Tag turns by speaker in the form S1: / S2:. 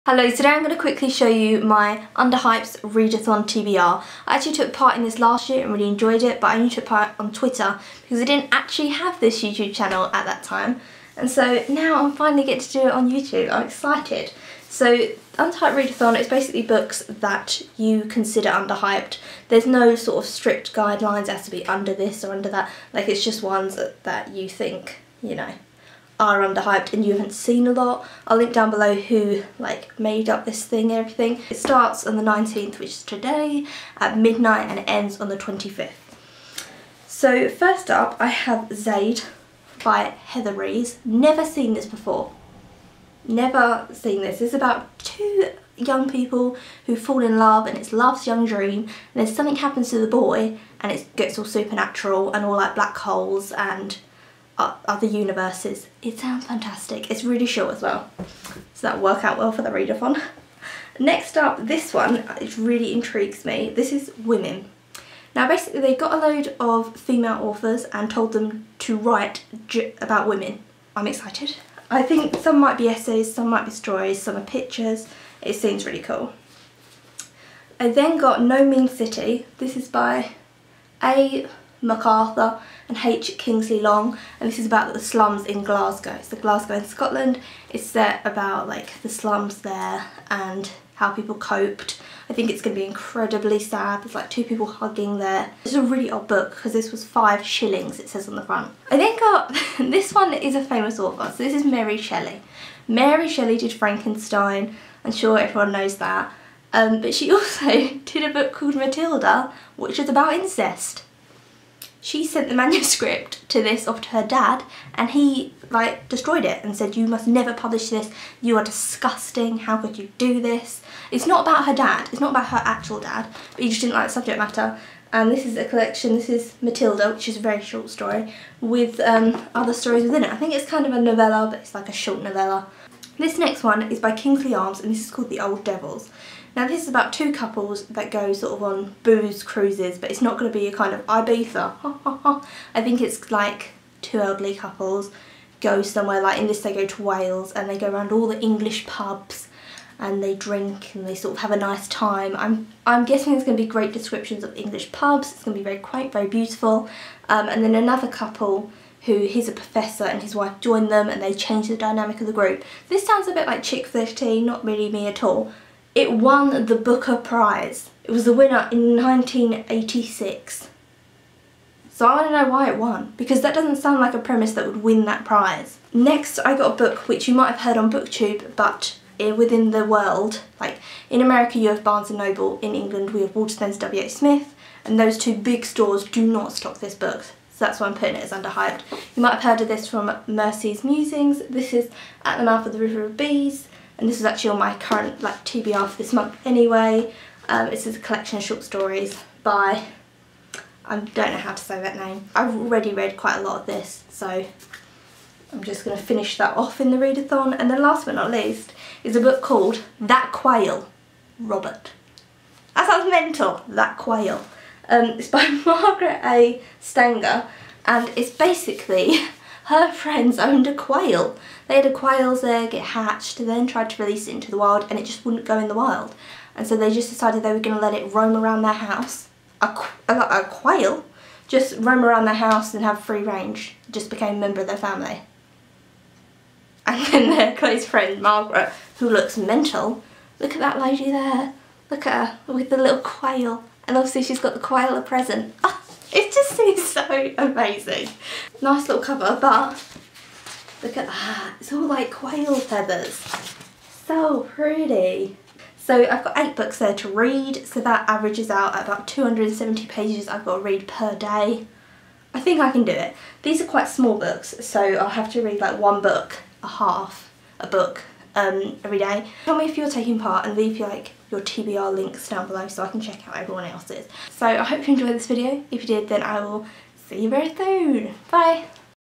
S1: Hello, today I'm going to quickly show you my Underhyped's Readathon TBR. I actually took part in this last year and really enjoyed it, but I only took part on Twitter because I didn't actually have this YouTube channel at that time. And so now I'm finally getting to do it on YouTube. I'm excited. So Underhyped Readathon is basically books that you consider underhyped. There's no sort of strict guidelines, it has to be under this or under that. Like, it's just ones that you think, you know, are underhyped and you haven't seen a lot. I'll link down below who made up this thing and everything. It starts on the 19th, which is today, at midnight, and it ends on the 25th. So first up I have Zade by Heather Reyes. Never seen this before. Never seen this. It's about two young people who fall in love, and it's love's young dream, and then something happens to the boy and it gets all supernatural and all like black holes and other universes. It sounds fantastic. It's really short as well, so that'll work out well for the readathon. Next up, this one, it really intrigues me. This is Women. Now basically they got a load of female authors and told them to write about women. I'm excited. I think some might be essays, some might be stories, some are pictures. It seems really cool. I then got No Mean City. This is by A.McArthur and H.Kingsley Long, and this is about the slums in Glasgow. It's the Glasgow in Scotland. It's set about like the slums there and how people coped. I think it's going to be incredibly sad. There's like two people hugging there. It's a really odd book because this was 5 shillings, it says on the front. I then got, this one is a famous author, so this is Mary Shelley. Mary Shelley did Frankenstein. I'm sure everyone knows that. But she also did a book called Mathilda, which is about incest. She sent the manuscript to this off to her dad, and he destroyed it and said, "You must never publish this, you are disgusting, how could you do this?" It's not about her dad, it's not about her actual dad, but he just didn't like the subject matter. And this is a collection, this is Mathilda, which is a very short story, with other stories within it. I think it's kind of a novella, but it's like a short novella. This next one is by Kingsley Arms, and this is called The Old Devils. Now this is about two couples that go sort of on booze cruises, but it's not going to be a kind of Ibiza. I think it's like two elderly couples go somewhere, like in this they go to Wales, and they go around all the English pubs and they drink and they sort of have a nice time. I'm guessing there's going to be great descriptions of English pubs. It's going to be very quaint, very beautiful. And then another couple who, he's a professor and his wife join them and they change the dynamic of the group. This sounds a bit like chick flirty, not really me at all. It won the Booker Prize. It was the winner in 1986. So I want to know why it won, because that doesn't sound like a premise that would win that prize. Next I got a book which you might have heard on BookTube, but within the world, like in America you have Barnes & Noble, in England we have Waterstones, W.H. Smith, and those two big stores do not stock this book. So that's why I'm putting it as underhyped. You might have heard of this from Mercy's Musings. This is At the Mouth of the River of Bees. And this is actually on my current TBR for this month anyway. This is a collection of short stories by, I don't know how to say that name. I've already read quite a lot of this, so I'm just going to finish that off in the readathon. And then last but not least is a book called That Quail, Robert. That sounds mental, That Quail. It's by Margret A. Stanger, and it's basically her friends owned a quail. They had a quail's egg, it hatched, then tried to release it into the wild, and it just wouldn't go in the wild. And so they just decided they were going to let it roam around their house. A quail just roam around their house and have free range. It just became a member of their family. And then their close friend Margret, who looks mental. Look at that lady there. Look at her with the little quail. And obviously she's got the quail a present. Oh, it just seems so amazing. Nice little cover, but look at that. It's all like quail feathers. So pretty. So I've got 8 books there to read, so that averages out at about 270 pages I've got to read per day. I think I can do it. These are quite small books, so I'll have to read like one book, a book every day. Tell me if you're taking part and leave your TBR links down below so I can check out everyone else's. So I hope you enjoyed this video. If you did, then I will see you very soon. Bye!